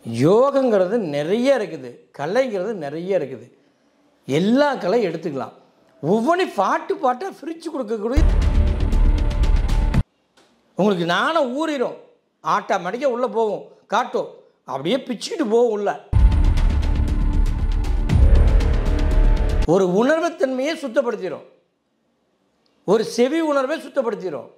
யோகங்கிறது நிறைய இருக்குது, கலைங்கிறது நிறைய இருக்குது. எல்லா கலையும் எடுத்துக்கலாம். ஒவ்வொன்றையும் பாட்டாக பிரித்து கொடுக்கக்கூடிய உங்களுக்கு நானும் ஊறிடும். ஆட்டோமேட்டிக்காக உள்ளே போகும், காட்டும், அப்படியே பிச்சுக்கிட்டு போகும். உள்ள ஒரு உணர்வுத்தன்மையை சுத்தப்படுத்திடும், ஒரு செவி உணர்வை சுத்தப்படுத்திடும்.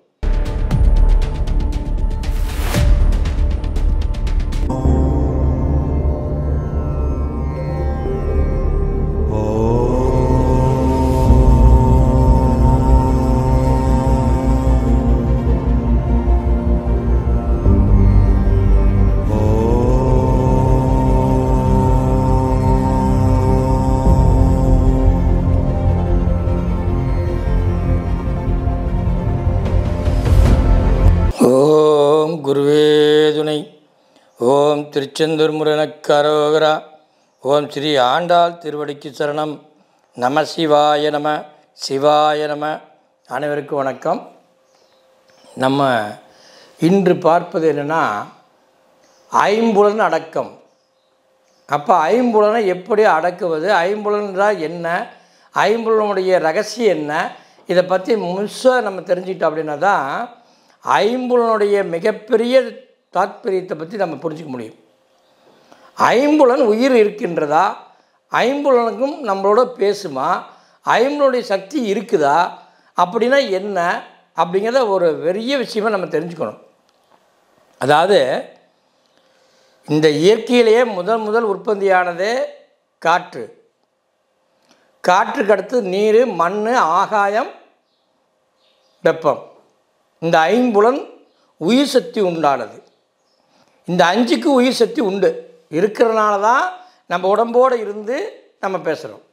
ஓம் குருவே துணை. ஓம் திருச்செந்தூர் முருகனுக்கு அரோகரா. ஓம் ஸ்ரீ ஆண்டாள் திருவடிக்கு சரணம். நம சிவாய நம, சிவாய நம. அனைவருக்கும் வணக்கம். நம்ம இன்று பார்ப்பது என்னென்னா, ஐம்புலன் அடக்கம். அப்போ ஐம்புலனை எப்படி அடக்குவது, ஐம்புலன்றால் என்ன, ஐம்புலனுடைய ரகசியம் என்ன, இதை பற்றி முழுசாக நம்ம தெரிஞ்சுக்கிட்டோம் அப்படின்னா தான் ஐம்புலனுடைய மிகப்பெரிய தாத்பரியத்தை பற்றி நம்ம புரிஞ்சிக்க முடியும். ஐம்புலன் உயிர் இருக்கின்றதா, ஐம்புலனுக்கும் நம்மளோட பேசுமா, ஐம்புலனுடைய சக்தி இருக்குதா, அப்படின்னா என்ன அப்படிங்கிறத ஒரு பெரிய விஷயமாக நம்ம தெரிஞ்சுக்கணும். அதாவது இந்த இயற்கையிலேயே முதல் உற்பத்தியானதே காற்று. காற்றுக்கு அடுத்து நீர், மண், ஆகாயம், வெப்பம். இந்த ஐம்புலன் உயிர் சக்தி உண்டானது. இந்த அஞ்சுக்கு உயிர் சக்தி உண்டு இருக்கிறதுனால தான் நம்ம உடம்போடு இருந்து நம்ம பேசுகிறோம்.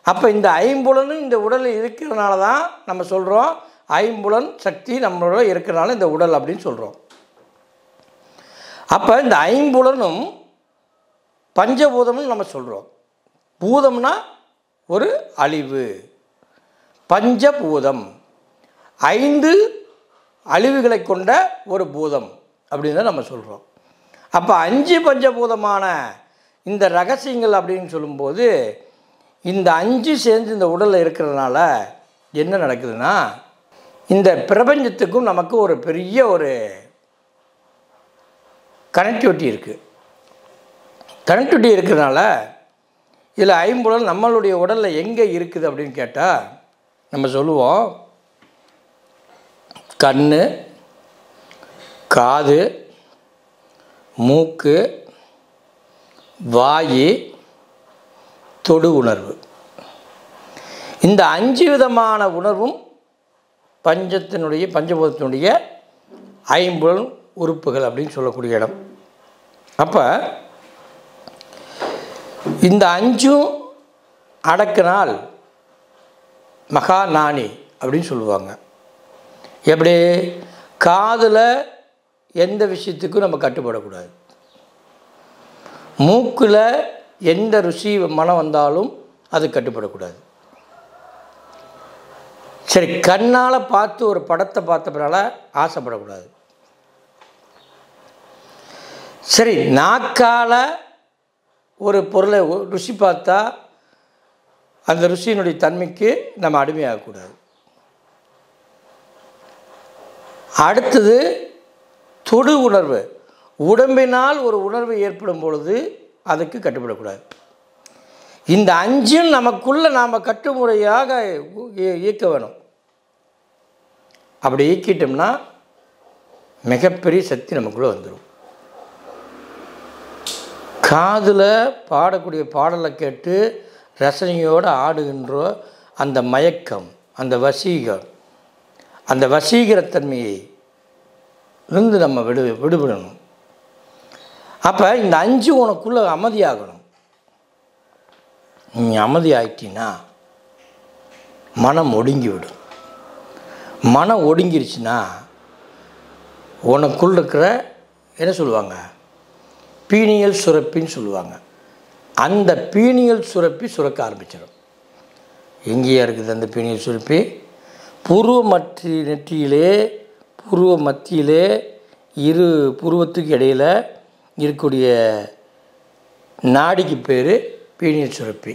அப்போ இந்த ஐம்புலனும் இந்த உடலில் இருக்கிறதுனால தான் நம்ம சொல்கிறோம் ஐம்புலன் சக்தி நம்மளோட இருக்கிறனால இந்த உடல் அப்படின்னு சொல்கிறோம். அப்போ இந்த ஐம்புலனும் பஞ்சபூதம்னு நம்ம சொல்கிறோம். பூதம்னா ஒரு அழிவு, பஞ்சபூதம் 5 அழிவுகளை கொண்ட ஒரு பூதம் அப்படின்னு தான் நம்ம சொல்கிறோம். அப்போ 5 பஞ்சபூதமான இந்த ரகசியங்கள் அப்படின்னு சொல்லும்போது, இந்த 5 சேர்ந்து இந்த உடலில் இருக்கிறதுனால என்ன நடக்குதுன்னா, இந்த பிரபஞ்சத்துக்கும் நமக்கு ஒரு பெரிய ஒரு கனெக்டிவிட்டி இருக்குது. கனெக்டிவிட்டி இருக்கிறதுனால இதில் ஐம்புலன் நம்மளுடைய உடலில் எங்கே இருக்குது அப்படின்னு கேட்டால் நம்ம சொல்லுவோம், கண், காது, மூக்கு, வாய், தொடு உணர்வு. இந்த 5 விதமான உணர்வும் பஞ்சபூதத்தினுடைய ஐம்புலன் உறுப்புகள் அப்படின்னு சொல்லக்கூடிய இடம். அப்போ இந்த 5ம் அடக்கினால் மகா ஞானி அப்படின்னு சொல்லுவாங்க. எப்படி? காதில் எந்த விஷயத்துக்கும் நம்ம கட்டுப்படக்கூடாது, மூக்கில் எந்த ருசி மனம் வந்தாலும் அது கட்டுப்படக்கூடாது. சரி, கண்ணால் பார்த்து ஒரு படத்தை பார்த்தப்பனால ஆசைப்படக்கூடாது. சரி, நாக்கால் ஒரு பொருளை ருசி பார்த்தா அந்த ருசியினுடைய தன்மைக்கு நம்ம அடிமையாகக்கூடாது. அடுத்தது தொடு உணர்வு. உடம்பினால் ஒரு உணர்வு ஏற்படும் பொழுது அதுக்கு கட்டுப்படக்கூடாது. இந்த 5ம் நமக்குள்ளே நாம் கட்டுமுறையாக இயக்க வேணும். அப்படி இயக்கிட்டோம்னா மிகப்பெரிய சக்தி நமக்குள்ளே வந்துடும். காதில் பாடக்கூடிய பாடலை கேட்டு ரசனையோடு ஆடுகின்ற அந்த மயக்கம், அந்த வசீகம், அந்த வசீகரத்தன்மையை இருந்து நம்ம விடுபடணும். அப்போ இந்த 5 உனக்குள்ளே அமைதியாகணும். நீ அமைதி ஆகிட்டீன்னா மனம் ஒடுங்கிவிடும். மனம் ஒடுங்கிருச்சுன்னா உனக்குள்ள இருக்கிற என்ன சொல்லுவாங்க, பீனியல் சுரப்பின்னு சொல்லுவாங்க. அந்த பீனியல் சுரப்பி சுரக்க ஆரம்பிச்சிடும். எங்கேயா இருக்குது அந்த பீனியல் சுரப்பி? புருவ மத்தியிலே இரு புருவத்துக்கு இடையில் இருக்கக்கூடிய நாடிக்கு பேர் பீனியல் சுரப்பி.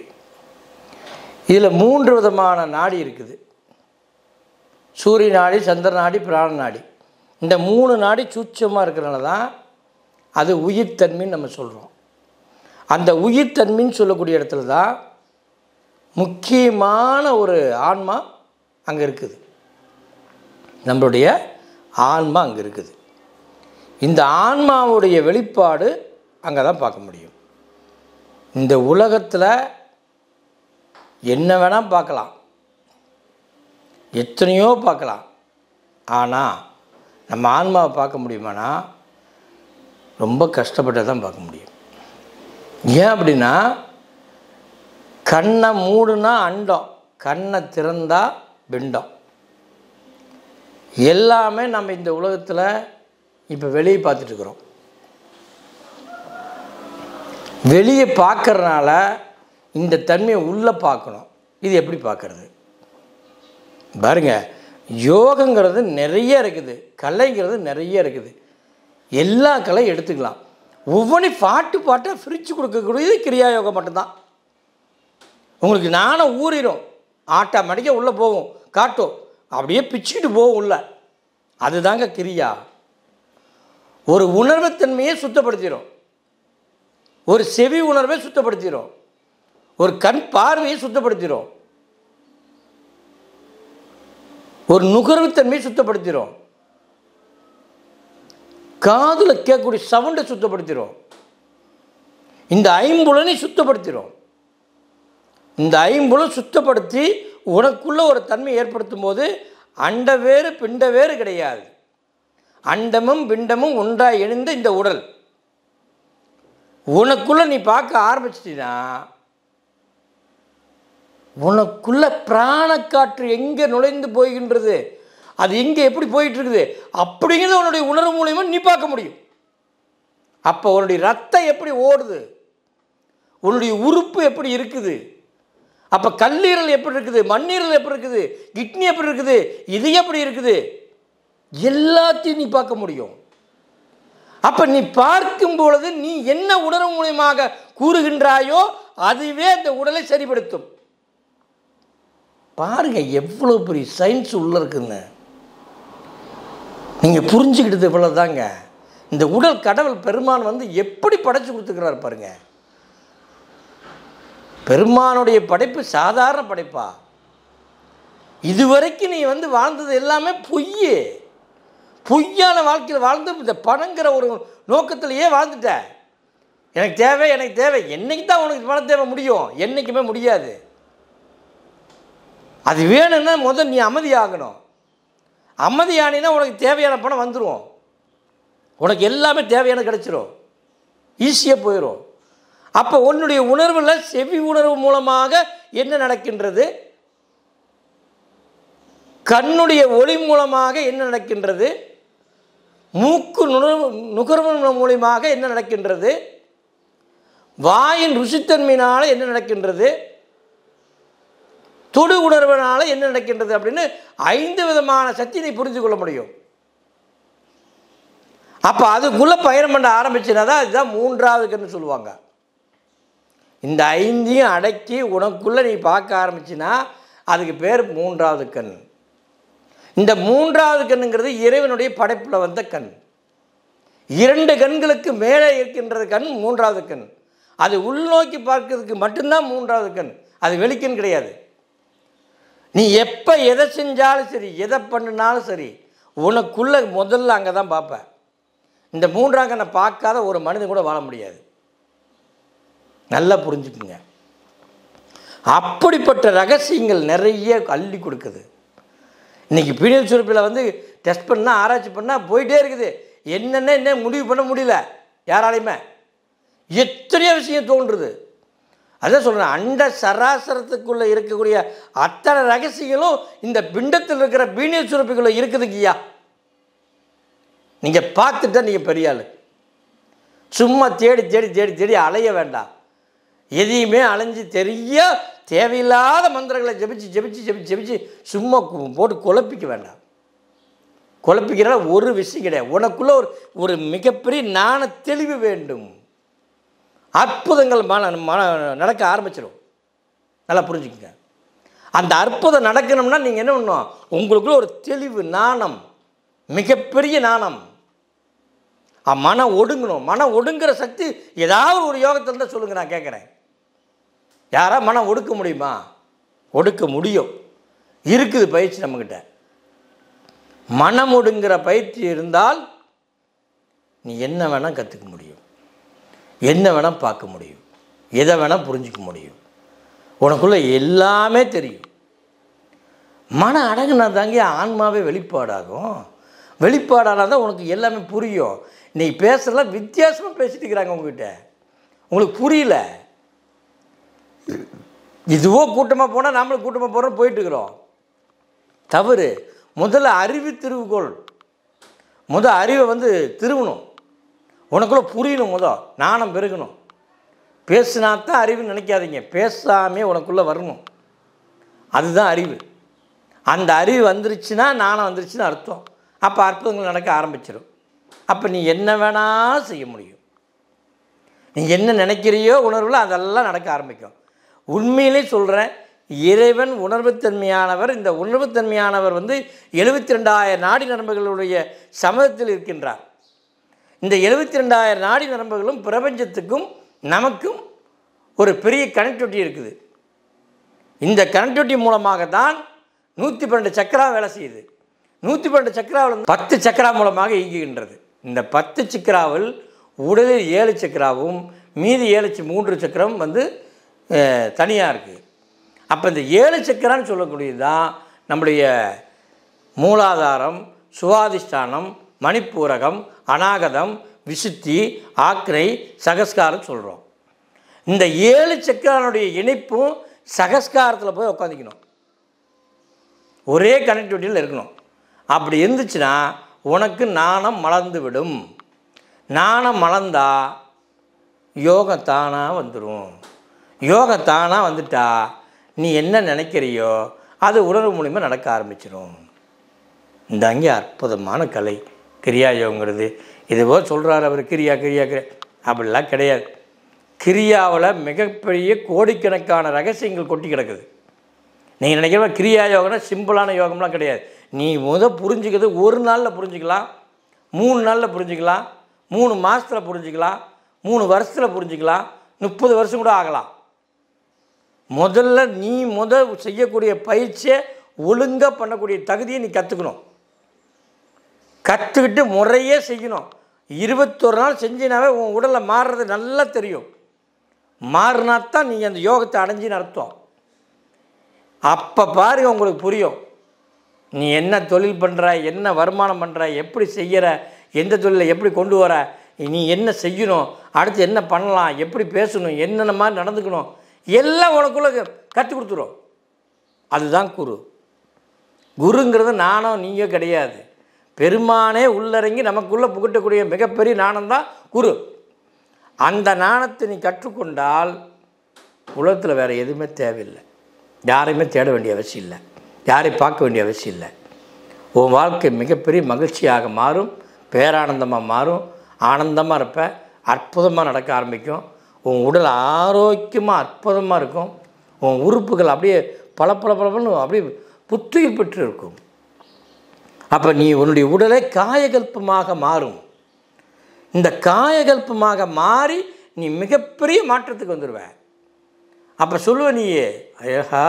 இதில் 3 விதமான நாடி இருக்குது. சூரிய நாடி, சந்திர நாடி, பிராண நாடி. இந்த 3 நாடி சூட்சமாக இருக்கிறனால தான் அது உயிர்த்தன்மைன்னு நம்ம சொல்கிறோம். அந்த உயிர்த்தன்மைன்னு சொல்லக்கூடிய இடத்துல தான் முக்கியமான ஒரு ஆன்மா அங்கே இருக்குது. நம்மளுடைய ஆன்மா அங்கே இருக்குது. இந்த ஆன்மாவுடைய வெளிப்பாடு அங்கே தான் பார்க்க முடியும். இந்த உலகத்தில் என்ன வேணால் பார்க்கலாம், எத்தனையோ பார்க்கலாம். ஆனால் நம்ம ஆன்மாவை பார்க்க முடியுமானா ரொம்ப கஷ்டப்பட்டு தான் பார்க்க முடியும். ஏன் அப்படின்னா, கண்ணை மூடுனா அண்டம், கண்ணை திறந்தா பிண்டம். எல்லாமே நம்ம இந்த உலகத்தில் இப்போ வெளியே பார்த்துட்ருக்குறோம். வெளியே பார்க்கறனால இந்த தன்மையை உள்ளே பார்க்கணும். இது எப்படி பார்க்கறது பாருங்கள். யோகங்கிறது நிறைய இருக்குது, கலைங்கிறது நிறைய இருக்குது. எல்லா கலையும் எடுத்துக்கலாம். ஒவ்வொன்றையும் பாட்டாக பிரித்து கொடுக்கக்கூடியது கிரியா யோகம் மட்டும்தான். உங்களுக்கு நானும் ஊறிடும், ஆட்டோமேட்டிக்காக உள்ளே போகும், காட்டும், அப்படியே பிச்சுட்டு போகும் உள்ள. அதுதாங்க கிரியா. ஒரு உணர்வுத்தன்மையை சுத்தப்படுத்திடும், ஒரு செவி உணர்வை சுத்தப்படுத்திடும், ஒரு கண் பார்வையை சுத்தப்படுத்திடும், ஒரு நுகர்வுத்தன்மையை சுத்தப்படுத்திடும், காதில் கேட்கக்கூடிய சவுண்டை சுத்தப்படுத்திடும், இந்த ஐம்புலனை சுத்தப்படுத்திடும். இந்த ஐம்புலம் சுத்தப்படுத்தி உனக்குள்ள ஒரு தன்மை ஏற்படுத்தும் போது அண்ட வேறு பிண்ட வேறு கிடையாது. அண்டமும் பிண்டமும் ஒன்றாக இணைந்த இந்த உடல் உனக்குள்ள நீ பார்க்க ஆரம்பிச்சிட்டீன்னா, உனக்குள்ள பிராணக்காற்று எங்கே நுழைந்து போகின்றது, அது எங்கே எப்படி போயிட்டு இருக்குது அப்படிங்கிறது உன்னுடைய உணர்வு மூலியமாக நீ பார்க்க முடியும். அப்போ உன்னுடைய ரத்தம் எப்படி ஓடுது, உன்னுடைய உறுப்பு எப்படி இருக்குது, அப்போ கல்லீரல் எப்படி இருக்குது, மண்ணீரல் எப்படி இருக்குது, கிட்னி எப்படி இருக்குது, இது எப்படி இருக்குது, எல்லாத்தையும் நீ பார்க்க முடியும். அப்போ நீ பார்க்கும் பொழுது நீ என்ன உணர்வு மூலியமாக கூறுகின்றாயோ அதுவே அந்த உடலை சரிப்படுத்தும். பாருங்க எவ்வளோ பெரிய சயின்ஸ் உள்ள இருக்குன்னு. நீங்கள் புரிஞ்சுக்கிட்டது இவ்வளோதாங்க. இந்த உடல் கடவுள் பெருமான் எப்படி படைச்சு கொடுத்துக்கிறார் பாருங்க. பெருமானுடைய படைப்பு சாதாரண படைப்பா? இதுவரைக்கும் நீ வாழ்ந்தது எல்லாமே பொய்யான வாழ்க்கையில் வாழ்ந்து இந்த பணங்கிற ஒரு நோக்கத்திலேயே வாழ்ந்துட்ட. எனக்கு தேவை, எனக்கு தேவை. என்னைக்கு தான் உனக்கு பணம் தேவை முடியும்? என்றைக்குமே முடியாது. அது வேணும்னா முதல் நீ அமைதியாகணும். அமைதியானினா உனக்கு தேவையான பணம் வந்துடும், உனக்கு எல்லாமே தேவையான கிடச்சிரும், ஈஸியாக போயிடும். அப்போ உன்னுடைய உணர்வில் செவி உணர்வு மூலமாக என்ன நடக்கின்றது, கண்ணுடைய ஒளி மூலமாக என்ன நடக்கின்றது, மூக்கு நுகர்வு மூலமாக என்ன நடக்கின்றது, வாயின் ருசித்தன்மையினால் என்ன நடக்கின்றது, தொடு உணர்வினால் என்ன நடக்கின்றது அப்படின்னு 5 விதமான சக்தி நீ புரிந்து கொள்ள முடியும். அப்போ அதுக்குள்ளே பயணம் பண்ண ஆரம்பிச்சுனா தான் இதுதான் 3வது கண்ணு சொல்லுவாங்க. இந்த 5ஐயும் அடக்கி உனக்குள்ளே நீ பார்க்க ஆரம்பிச்சின்னா அதுக்கு பேர் 3வது கண். இந்த 3வது கண்ணுங்கிறது இறைவனுடைய படைப்பில் வந்த கண். 2 கண்களுக்கு மேலே இருக்கின்றது கண் 3வது கண். அது உள்நோக்கி பார்க்கறதுக்கு மட்டும்தான் 3வது கண், அது வெளிக்கண் கிடையாது. நீ எப்போ எதை செஞ்சாலும் சரி, எதை பண்ணினாலும் சரி, உனக்குள்ளே முதல்ல அங்கே தான் பார்ப்பேன். இந்த 3ஆம் கண்ணை பார்க்காத ஒரு மனிதன் கூட வாழ முடியாது. நல்லா புரிஞ்சுக்குங்க. அப்படிப்பட்ட ரகசியங்கள் நிறைய அள்ளி கொடுக்குது. இன்றைக்கி பீனியல் சுரப்பியில் டெஸ்ட் பண்ணால் ஆராய்ச்சி பண்ணால் போயிட்டே இருக்குது. என்ன முடிவு பண்ண முடியல யாராலையுமே. எத்தனையோ விஷயம் தோன்றுது. அதான் சொல்கிறேன், அண்ட சராசரத்துக்குள்ளே இருக்கக்கூடிய அத்தனை ரகசியங்களும் இந்த பிண்டத்தில் இருக்கிற பீனியல் சுரப்பிக்குள்ளே இருக்குதுங்கய்யா. நீங்கள் பார்த்துட்டா நீங்கள் பெரிய ஆள். சும்மா தேடி தேடி தேடி தேடி அலைய வேண்டாம். எதையுமே அலைஞ்சு தேவையில்லாத மந்திரங்களை ஜபிச்சு ஜபிச்சு ஜபிச்சு ஜபிச்சு சும்மா போட்டு குழப்பிக்க வேண்டாம். குழப்பிக்கிற ஒரு விஷயம் கிடையாது. உனக்குள்ளே ஒரு மிகப்பெரிய ஞான தெளிவு வேண்டும். அற்புதங்கள் நடக்க ஆரம்பிச்சிடும். நல்லா புரிஞ்சுக்கங்க. அந்த அற்புதம் நடக்கணும்னா நீங்கள் என்ன பண்ணணும்? உங்களுக்குள்ள ஒரு தெளிவு, ஞானம், மிகப்பெரிய ஞானம். மனம் ஒடுங்கணும். மனம் ஒடுங்குற சக்தி ஏதாவது ஒரு யோகத்தில் தான் சொல்லுங்கள், நான் கேட்குறேன். யாரா மனம் ஒடுக்க முடியுமா? ஒடுக்க முடியும். இருக்குது பயிற்சி நம்மக்கிட்ட. மனம் ஒடுங்குற பயிற்சி இருந்தால் நீ என்ன வேணால் கற்றுக்க முடியும், என்ன வேணால் பார்க்க முடியும், எதை வேணால் புரிஞ்சிக்க முடியும். உனக்குள்ளே எல்லாமே தெரியும். மனம் அடங்குனா தாங்க ஆன்மாவே வெளிப்பாடாகும். வெளிப்பாடானால் தான் உனக்கு எல்லாமே புரியும். நீ பேசுகிறலாம் வித்தியாசமாக பேசிட்டு இருக்கிறாங்க உங்ககிட்ட, உங்களுக்கு புரியல. இதுவோ கூட்டமாக போனால் நாமளும் கூட்டமாக போகிறோம், போயிட்டுருக்குறோம். தவறு. முதல்ல அறிவு திருவுகோள். அறிவை திருவணும். உனக்குள்ளே புரியணும். ஞானம் பெருகணும். பேசினாத்தான் அறிவுன்னு நினைக்காதீங்க. பேசாமே உனக்குள்ளே வரணும். அதுதான் அறிவு. அந்த அறிவு வந்துருச்சுன்னா ஞானம் வந்துருச்சுன்னு அர்த்தம். அப்போ அற்புதங்கள் நடக்க ஆரம்பிச்சிடும். அப்போ நீ என்ன வேணால் செய்ய முடியும். நீ என்ன நினைக்கிறியோ உணர்வில் அதெல்லாம் நடக்க ஆரம்பிக்கும். உண்மையிலே சொல்கிறேன், இறைவன் உணர்வுத்தன்மையானவர். இந்த உணர்வுத்தன்மையானவர் 72,000 நாடி நரம்புகளுடைய சமதத்தில் இருக்கின்றார். இந்த 72,000 நாடி நரம்புகளும் பிரபஞ்சத்துக்கும் நமக்கும் ஒரு பெரிய கனெக்டிவிட்டி இருக்குது. இந்த கனெக்டிவிட்டி மூலமாக தான் 112 சக்கரா வேலை செய்யுது. 112 சக்கராவில் 10 சக்கரா மூலமாக இயங்குகின்றது. இந்த 10 சக்கராவில் உடலில் 7 சக்கராவும் மீதி 3 சக்கரம் தனியாக இருக்குது. அப்போ இந்த 7 சக்கரான்னு சொல்லக்கூடியது தான் நம்முடைய மூலாதாரம், சுவாதிஷ்டானம், மணிப்பூரகம், அநாகதம், விசுத்தி, ஆக்னை, சகஸ்காரம் சொல்கிறோம். இந்த 7 சக்கரானுடைய இணைப்பும் சகஸ்காரத்தில் போய் உட்காந்துக்கணும். ஒரே கனெக்டிவிட்டியில் இருக்கணும். அப்படி இருந்துச்சுன்னா உனக்கு ஞானம் மலர்ந்து விடும். ஞானம் மலர்ந்தா யோகம் தானாக வந்துடும். யோகம் தானாக வந்துட்டா நீ என்ன நினைக்கிறியோ அது உணர்வு மூலிமா நடக்க ஆரம்பிச்சிடும். இந்த அங்கே அற்புதமான கலை கிரியா யோகங்கிறது. இதுவோ சொல்கிறார் அவர், கிரியா அப்படிலாம் கிடையாது. கிரியாவில் மிகப்பெரிய கோடிக்கணக்கான ரகசியங்கள் கொட்டி கிடக்குது. நீங்கள் நினைக்கிற கிரியா யோகம்னா சிம்பிளான யோகம்லாம் கிடையாது. நீ புரிஞ்சுக்கிறது 1 நாளில் புரிஞ்சுக்கலாம், 3 நாளில் புரிஞ்சுக்கலாம், 3 மாதத்தில் புரிஞ்சுக்கலாம், 3 வருஷத்தில் புரிஞ்சுக்கலாம், 30 வருஷம் கூட ஆகலாம். முதல்ல நீ செய்யக்கூடிய பயிற்சியை ஒழுங்காக பண்ணக்கூடிய தகுதியை நீ கற்றுக்கணும். கற்றுக்கிட்டு முறையே செய்யணும். 21 நாள் செஞ்சினாவே உன் உடலில் மாறுறது நல்லா தெரியும். மாறினாத்தான் நீங்கள் அந்த யோகத்தை அடைஞ்சின்னு அர்த்தம். அப்போ பாருங்க, உங்களுக்கு புரியும். நீ என்ன தொழில் பண்ணுற, என்ன வருமானம் பண்ணுற, எப்படி செய்கிற, எந்த தொழிலை எப்படி கொண்டு வர, நீ என்ன செய்யணும், அடுத்து என்ன பண்ணலாம், எப்படி பேசணும், என்னென்ன மாதிரி நடந்துக்கணும், எல்லாம் உனக்குள்ளே கற்றுக் கொடுத்துரும். அதுதான் குரு. குருங்கிறது நானும் நீங்கள் கிடையாது. பெருமானே உள்ளடங்கி நமக்குள்ளே புகட்டக்கூடிய மிகப்பெரிய நாணம் தான் குரு. அந்த நாணத்தை நீ கற்றுக்கொண்டால் உலகத்தில் வேறு எதுவுமே தேவையில்லை. யாரையுமே தேட வேண்டிய அவசியம் இல்லை, யாரையும் பார்க்க வேண்டிய அவசியம் இல்லை. உன் வாழ்க்கை மிகப்பெரிய மகிழ்ச்சியாக மாறும், பேரானந்தமாக மாறும், ஆனந்தமாக இருப்ப, அற்புதமாக நடக்க ஆரம்பிக்கும். உன் உடல் ஆரோக்கியமாக அற்புதமாக இருக்கும். உன் உறுப்புகள் அப்படியே பளபளன்னு அப்படியே புத்துயிர் பெற்று இருக்கும். அப்போ நீ உன்னுடைய உடலை காயகல்பமாக மாறும். இந்த காயகல்பமாக மாறி நீ மிகப்பெரிய மாற்றத்துக்கு வந்துடுவ. அப்போ சொல்லுவ நீயே, ஐயா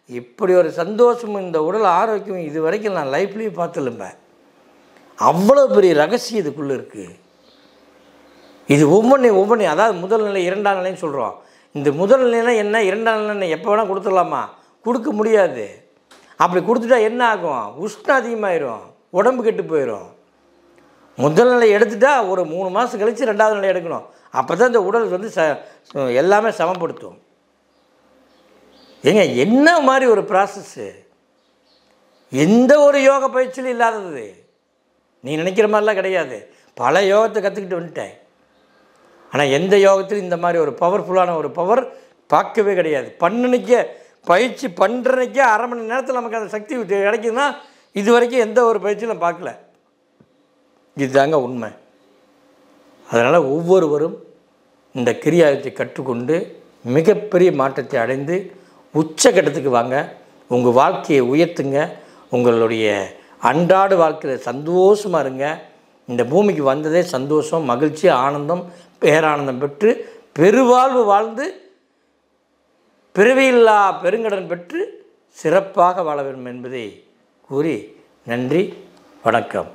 இப்படி ஒரு சந்தோஷமும் இந்த உடல் ஆரோக்கியம் இது வரைக்கும் நான் லைஃப்லேயும் பார்த்துலம்பேன். அவ்வளோ பெரிய ரகசியம் இதுக்குள்ளே இருக்குது. இது ஒவ்வொன்றையும் அதாவது முதல் நிலை 2ஆம் நிலைன்னு சொல்கிறோம். இந்த முதல் நிலை என்ன, 2ஆம் நிலை எப்போ வேணால் கொடுத்துடலாமா? கொடுக்க முடியாது. அப்படி கொடுத்துட்டா என்ன ஆகும்? உஷ்ணம் அதிகமாகிடும், உடம்பு கெட்டு போயிடும். முதல் நிலை எடுத்துட்டா ஒரு 3 மாதம் கழித்து 2ஆவது நிலை எடுக்கணும். அப்போ தான் இந்த உடல் எல்லாமே சமப்படுத்தும். ஏங்க என்ன மாதிரி ஒரு ப்ராசஸ்ஸு, எந்த ஒரு யோக பயிற்சியிலும் இல்லாதது. நீ நினைக்கிற மாதிரிலாம் கிடையாது. பல யோகத்தை கற்றுக்கிட்டு வந்துட்டேன். ஆனால் எந்த யோகத்திலும் இந்த மாதிரி ஒரு பவர்ஃபுல்லான ஒரு பவர் பார்க்கவே கிடையாது. பயிற்சி பண்ணுறனைக்கே 1/2 மணி நேரத்தில் நமக்கு அந்த சக்தி கிடைக்குதுன்னா இது வரைக்கும் எந்த ஒரு பயிற்சியும் நான் பார்க்கல. இதுதாங்க உண்மை. அதனால் ஒவ்வொருவரும் இந்த கிரியாயத்தை கற்றுக்கொண்டு மிகப்பெரிய மாற்றத்தை அடைந்து உச்சகட்டத்துக்கு வாங்க. உங்கள் வாழ்க்கையை உயர்த்துங்க. உங்களுடைய அன்றாட வாழ்க்கையில் சந்தோஷமாக இருங்க. இந்த பூமிக்கு வந்ததே சந்தோஷம், மகிழ்ச்சி, ஆனந்தம், பேரானந்தம் பெற்று பெருவாழ்வு வாழ்ந்து பிறவியில்லா பெருங்கடன் பெற்று சிறப்பாக வாழ வேண்டும் என்பதை கூறி நன்றி, வணக்கம்.